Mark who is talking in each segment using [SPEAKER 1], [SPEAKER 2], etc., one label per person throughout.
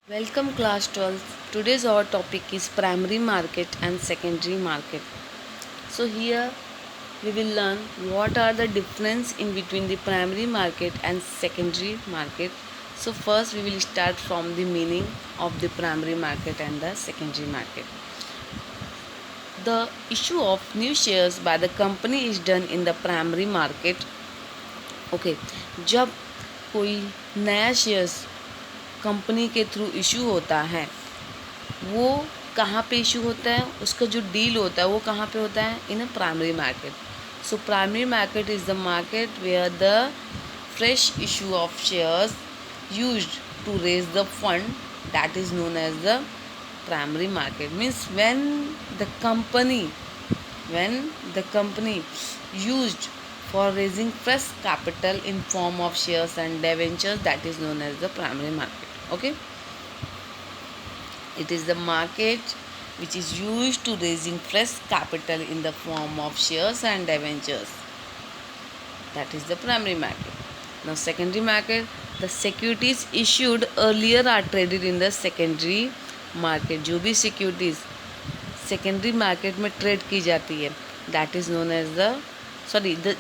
[SPEAKER 1] Welcome class 12. Today's our topic is primary market and secondary market. So here we will learn what are the difference in between the primary market and secondary market. So first we will start from the meaning of the primary market and the secondary market. The issue of new shares by the company is done in the primary market. Okay, जब कोई नया shares company के through issue होता है वो कहाँ पे issue होता है, उसका जो डील होता है वो कहाँ पे होता है, in a primary market. So primary market is the market where the fresh issue of shares used to raise the fund, that is known as the primary market. Means when the company used for raising fresh capital in form of shares and debentures, that is known as the primary market. Okay, it is the market which is used to raising fresh capital in the form of shares and debentures. That is the primary market. Now secondary market, the securities issued earlier are traded in the secondary market. जो भी securities secondary market में trade की जाती है, that is known as the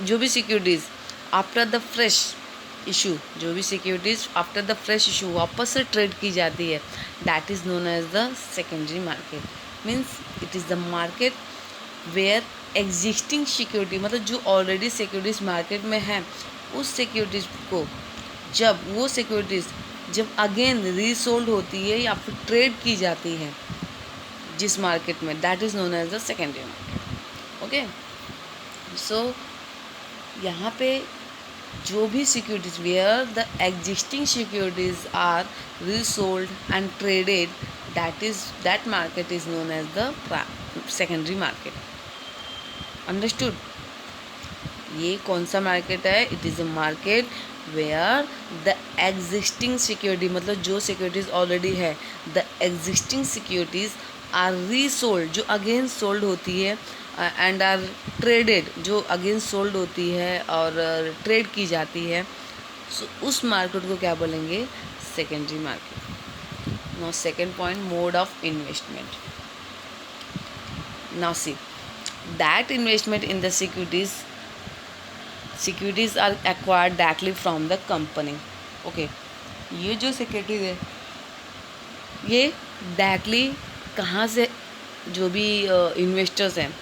[SPEAKER 1] जो भी securities after the fresh issue, जो भी securities after the fresh issue वापस से trade की जाती है, that is known as the secondary market. Means it is the market where existing security, मतलब जो ऑलरेडी सिक्योरिटीज़ मार्केट में है उस सिक्योरिटीज़ को जब अगेन रीसोल्ड होती है या फिर ट्रेड की जाती है जिस मार्केट में, that is known as the secondary market. Okay, so यहाँ पे जो भी securities where the existing securities are resold and traded, that market is known as the secondary market. Understood. ये कौन सा मार्केट है? It is a market where the existing security, मतलब जो सिक्योरिटीज़ ऑलरेडी है, the existing securities are resold, जो again sold होती है, एंड आर ट्रेडेड, जो अगेन सोल्ड होती है और ट्रेड की जाती है. सो उस मार्केट को क्या बोलेंगे? Secondary market. Now second point, mode of investment. Now see that investment in the securities are acquired directly from the company. Okay, ये जो सिक्योरिटीज है ये डायरेक्टली कहाँ से, जो भी इन्वेस्टर्स हैं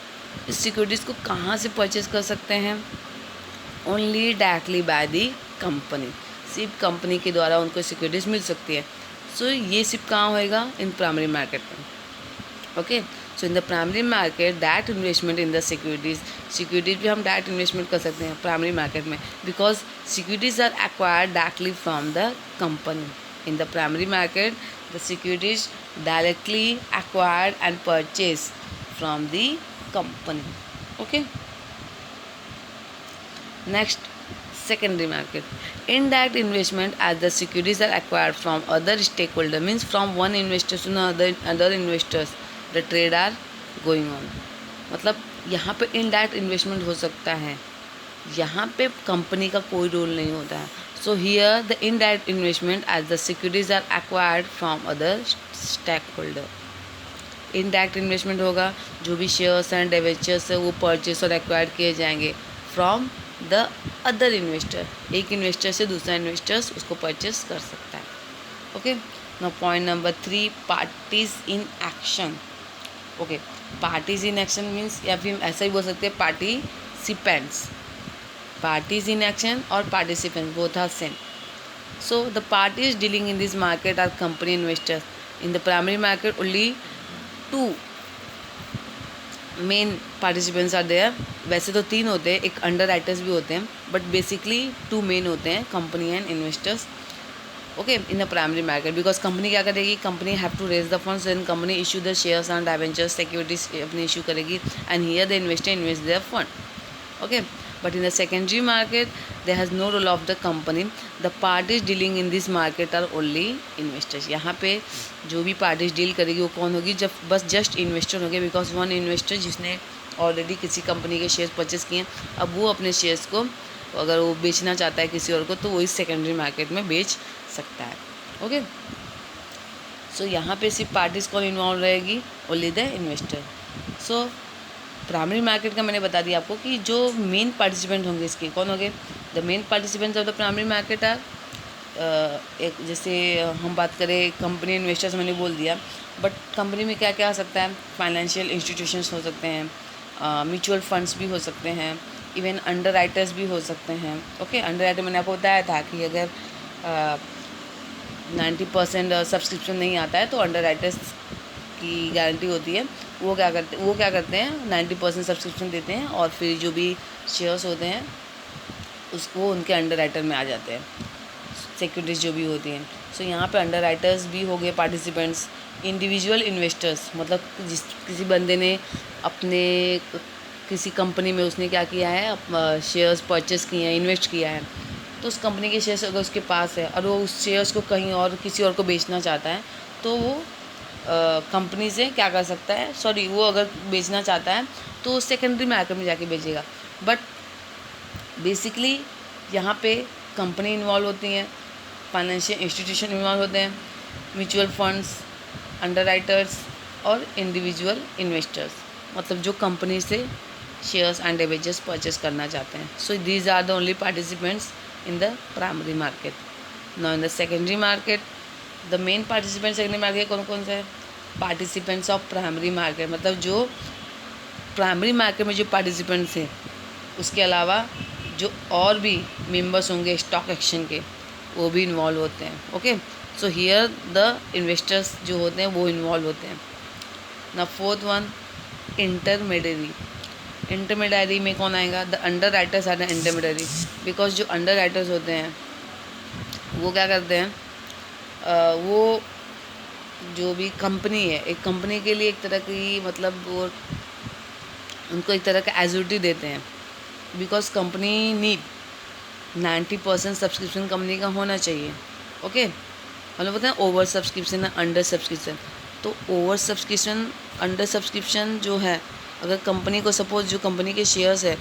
[SPEAKER 1] इस सिक्योरिटीज़ को कहाँ से परचेज कर सकते हैं? Only directly by the company. सिर्फ कंपनी के द्वारा उनको सिक्योरिटीज़ मिल सकती है. सो ये सिर्फ कहाँ होएगा? इन प्राइमरी मार्केट में. Okay, so in the primary market that investment in the securities भी हम डायरेक्ट इन्वेस्टमेंट कर सकते हैं प्राइमरी मार्केट में, because securities are acquired directly from the company. In the primary market the securities directly acquired and purchase from the company. Okay, next, secondary market. Indirect investment as the securities are acquired from other stakeholder, means from one investor to other investors, the trade are going on. मतलब यहाँ पे indirect investment हो सकता है, यहाँ पे company का कोई रोल नहीं होता है. So here the indirect investment as the securities are acquired from other stakeholder. Indirect investment होगा, जो भी शेयर्स एंड डिवेंचर्स है वो परचेस और एक्वायर्ड किए जाएंगे फ्रॉम द अदर इन्वेस्टर. एक इन्वेस्टर से दूसरा इन्वेस्टर्स उसको परचेस कर सकता है. Okay, now point number 3, parties in action. Okay, parties in action means, या फिर ऐसा ही बोल सकते हैं पार्टिसिपेंट्स. पार्टीज इन एक्शन और participants both are same. So the parties dealing in this market are company investors. In the primary market only 2 main participants are there. वैसे तो 3 होते हैं, एक अंडर राइटर्स भी होते हैं, बट बेसिकली 2 मेन होते हैं, company and investors. Okay, in the primary market, because company क्या करेगी? Company have to raise the funds, then company issue the shares and debentures, securities अपनी इशू करेगी, and here the investor invest their fund. Okay, but in the secondary market there has no role of the company. The parties dealing in this market are only investors. यहाँ पे जो भी parties deal करेगी वो कौन होगी? जब बस जस्ट इन्वेस्टर होंगे, बिकॉज वन इन्वेस्टर जिसने ऑलरेडी किसी कंपनी के शेयर्स परचेस किए हैं, अब वो अपने शेयर्स को अगर वो बेचना चाहता है किसी और को तो वो इस सेकेंडरी मार्केट में बेच सकता है. ओके, सो यहाँ पे सिर्फ पार्टीज कौन इन्वॉल्व रहेगी, only the investor. So primary market का मैंने बता दिया आपको कि जो मेन पार्टिसिपेंट होंगे इसके कौन होंगे, the main participants of the primary market are, एक जैसे हम बात करें कंपनी इन्वेस्टर्स मैंने बोल दिया, बट कंपनी में क्या क्या आ सकता है, फाइनेंशियल इंस्टीट्यूशंस हो सकते हैं, म्यूचुअल फंड्स भी हो सकते हैं, इवन अंडर राइटर्स भी हो सकते हैं। ओके, अंडर राइटर मैंने आपको बताया था कि अगर 90% सब्सक्रिप्शन नहीं आता है तो अंडर राइटर्स की गारंटी होती है, वो क्या करते हैं 90% सब्सक्रिप्शन देते हैं और फिर जो भी शेयर्स होते हैं उसको उनके अंडर राइटर में आ जाते हैं, सिक्योरिटीज जो भी होती हैं। सो यहाँ पे अंडर राइटर्स भी हो गए पार्टिसिपेंट्स। इंडिविजुअल इन्वेस्टर्स मतलब किसी बंदे ने अपने किसी कंपनी में उसने क्या किया है, शेयर्स परचेस किए हैं, इन्वेस्ट किया है, तो उस कंपनी के शेयर्स अगर उसके पास है और वो उस शेयर्स को कहीं और किसी और को बेचना चाहता है तो वो कंपनी से क्या कर सकता है, वो अगर बेचना चाहता है तो सेकेंडरी मार्केट में जाके बेचेगा। बट बेसिकली यहाँ पे कंपनी इन्वॉल्व होती हैं, फाइनेंशियल इंस्टीट्यूशन इन्वॉल्व होते हैं, म्यूचुअल फंड्स, अंडर राइटर्स और इंडिविजुअल इन्वेस्टर्स, मतलब जो कंपनी से शेयर्स एंड डिबेंचर्स परचेस करना चाहते हैं। So these are the only participants in the primary market. Now in the secondary market, the main participants secondary market कौन कौन से हैं, participants of primary market, मतलब जो प्राइमरी मार्केट में जो पार्टिसिपेंट्स हैं उसके अलावा जो और भी मेंबर्स होंगे स्टॉक एक्सचेंज के वो भी इन्वॉल्व होते हैं। Okay, so here the investors जो होते हैं वो इन्वॉल्व होते हैं। ना फोर्थ वन, इंटरमीडियरी में कौन आएगा, the underwriters are the intermediary, because जो अंडर राइटर्स होते हैं वो क्या करते हैं, वो जो भी कंपनी है, एक कंपनी के लिए एक तरह की मतलब वो उनको एक तरह का एज्योरिटी देते हैं, because company need 90% subscription company का होना चाहिए। ओके, मतलब बोलते हैं ओवर सब्सक्रिप्शन है, अंडर सब्सक्रिप्शन। तो ओवर सब्सक्रिप्शन अंडर सब्सक्रिप्शन जो है, अगर कंपनी को सपोज जो कंपनी के शेयर्स है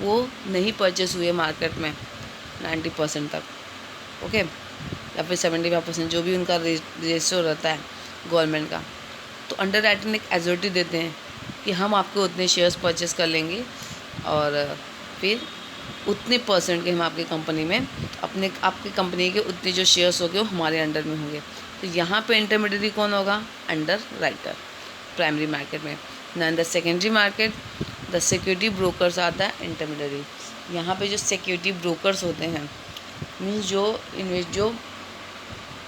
[SPEAKER 1] वो नहीं परचेस हुए मार्केट में 90% तक, ओके, या फिर 75% जो भी उनका रेशियो रहता है गवर्नमेंट का, तो अंडर राइटर ने एक एज्योरिटी देते हैं कि हम आपके उतने शेयर्स परचेस कर लेंगे और फिर उतने परसेंट के हम आपकी कंपनी में आपकी कंपनी के उतने जो शेयर्स होंगे वो हमारे अंडर में होंगे। तो यहाँ पे इंटरमीडियरी कौन होगा, अंडर राइटर प्राइमरी मार्केट में। ना in the secondary market the security brokers आता है इंटरमीडियरी। यहाँ पे जो सिक्योरिटी ब्रोकर्स होते हैं मीन्स जो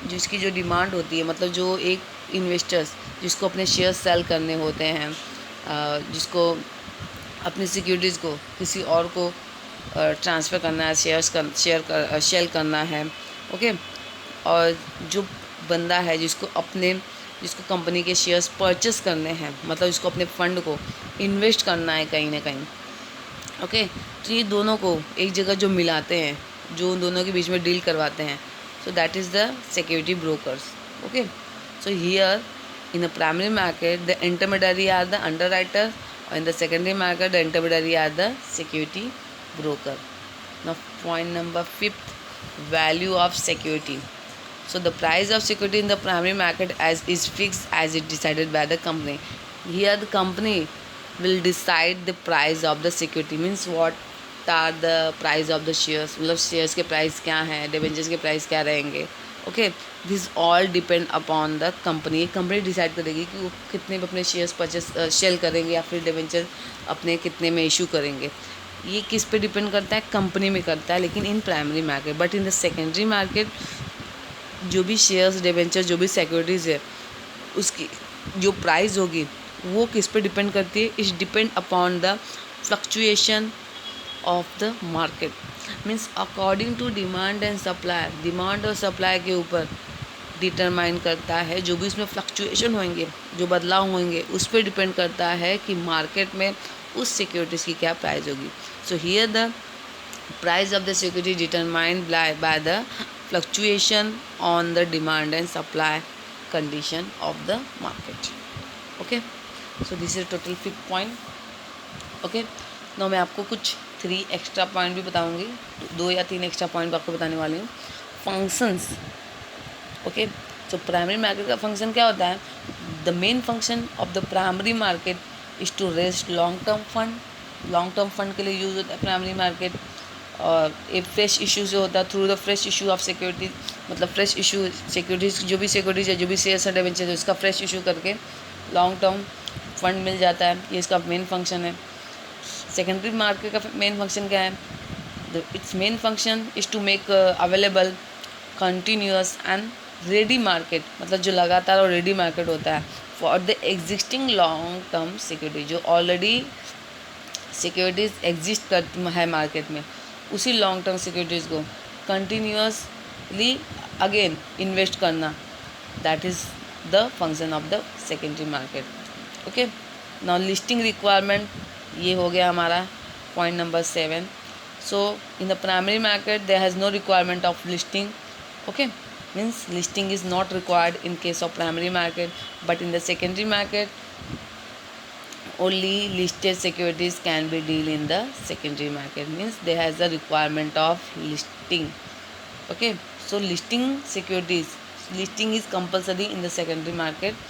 [SPEAKER 1] जिसकी जो डिमांड होती है, मतलब जो एक इन्वेस्टर्स जिसको अपने शेयर सेल करने होते हैं, जिसको अपनी सिक्योरिटीज़ को किसी और को ट्रांसफ़र करना है, शेयर करना है। ओके, और जो बंदा है जिसको कंपनी के शेयर्स परचेस करने हैं, मतलब जिसको अपने फ़ंड को इन्वेस्ट करना है कहीं ना कहीं। ओके, तो ये दोनों को एक जगह जो मिलाते हैं, जो उन दोनों के बीच में डील करवाते हैं, so that is the security brokers. Okay, so here in the primary market the intermediary are the underwriter, or in the secondary market the intermediary are the security broker. Now point number 5, value of security. So the price of security in the primary market is fixed as it decided by the company. Here the company will decide the price of the security, means what are the price of the shares, मतलब shares के price क्या हैं, debentures के price क्या रहेंगे। Okay, this all depend upon the company. Company decide करेगी कि वो कितने में अपने शेयर्स परचेस सेल करेंगे या फिर डिबेंचर अपने कितने में इशू करेंगे। ये किस पे डिपेंड करता है, कंपनी में करता है, लेकिन इन primary market. But in the secondary market जो भी शेयर्स, डिबेंचर, जो भी सिक्योरिटीज़ है उसकी जो प्राइस होगी वो किस पे डिपेंड करती है, is depend upon the fluctuation of the market, means according to demand and supply. Demand और सप्लाई के ऊपर डिटरमाइन करता है, जो भी इसमें फ्लक्चुएशन होंगे, जो बदलाव होंगे, उस पर डिपेंड करता है कि मार्केट में उस सिक्योरिटीज़ की क्या प्राइस होगी। So here the price of the security determined by the fluctuation on the demand and supply condition of the market. Okay, so this is total 5 point. Okay, no मैं आपको कुछ 3 extra point भी बताऊंगी, 2 या 3 extra point आपको बताने वाली हूँ। Functions, okay, so primary market का फंक्शन क्या होता है? The main function of the primary market is to raise long term fund. Long term fund के लिए यूज़ होता है प्राइमरी मार्केट। और एक फ्रेश इशू जो होता है through the fresh issue of securities, मतलब फ्रेश इशू सिक्योरिटीज़, जो भी सिक्योरिटीज़ है, जो भी शेयर्स है डिबेंचर है, उसका फ्रेश इशू करके लॉन्ग टर्म फंड मिल जाता है। ये इसका मेन फंक्शन है। सेकेंडरी मार्केट का मेन फंक्शन क्या है? Its main function is to make available continuous and ready market, मतलब जो लगातार और रेडी मार्केट होता है for the existing long term security, जो ऑलरेडी सिक्योरिटीज़ एग्जिस्ट कर है मार्केट में, उसी लॉन्ग टर्म सिक्योरिटीज़ को कंटिन्यूअसली अगेन इन्वेस्ट करना, that is the function of the secondary market. Okay, now listing requirement, ये हो गया हमारा point number 7। So in the primary market there has no requirement of listing. Okay, means listing is not required in case of primary market, but in the secondary market only listed securities can be deal in the secondary market, means there has a requirement of listing. Okay, so listing securities, listing is compulsory in the secondary market.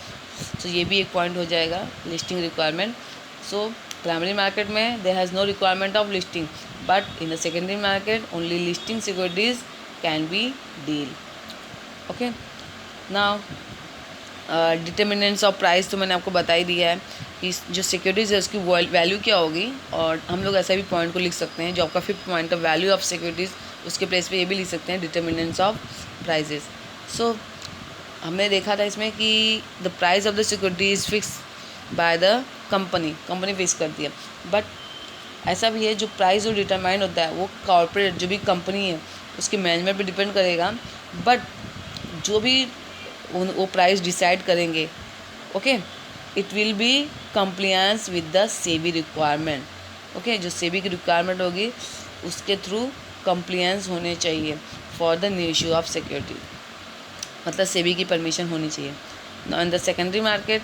[SPEAKER 1] So ये भी एक point हो जाएगा, listing requirement. So primary market में there has no requirement of listing, but in the secondary market only listing securities can be deal. Okay, now determinants of price तो मैंने आपको बता ही दिया है कि जो सिक्योरिटीज़ है उसकी वैल्यू क्या होगी, और हम लोग ऐसा भी पॉइंट को लिख सकते हैं जो आपका 5th point of value of securities, उसके प्लेस पे ये भी लिख सकते हैं डिटर्मिनेंट्स ऑफ प्राइजेस। सो हमने देखा था इसमें कि the price of the security is fix by the company fix करती है, बट ऐसा भी है जो प्राइस जो डिटरमाइन होता है वो कॉर्पोरेट जो भी कंपनी है उसके मैनेजमेंट पे डिपेंड करेगा, बट जो भी वो प्राइस डिसाइड करेंगे, okay, it will be compliance with the SEBI requirement. Okay, जो सेबी की रिक्वायरमेंट होगी उसके थ्रू कंप्लायंस होने चाहिए for the new issue of security, मतलब सेबी की परमिशन होनी चाहिए। Now in the secondary market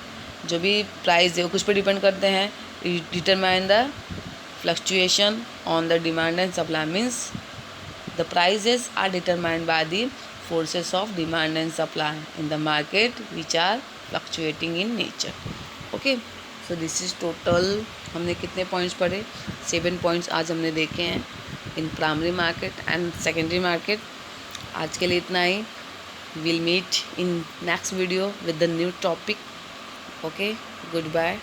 [SPEAKER 1] जो भी प्राइस है वो कुछ पे डिपेंड करते हैं, determine the fluctuation on the demand and supply, means the prices are determined by the forces of demand and supply in the market which are fluctuating in nature. Okay, so this is total, हमने कितने points पढ़े? 7 points आज हमने देखे हैं इन primary market and secondary market. आज के लिए इतना ही। Will meet in next video with the new topic. Okay, good bye.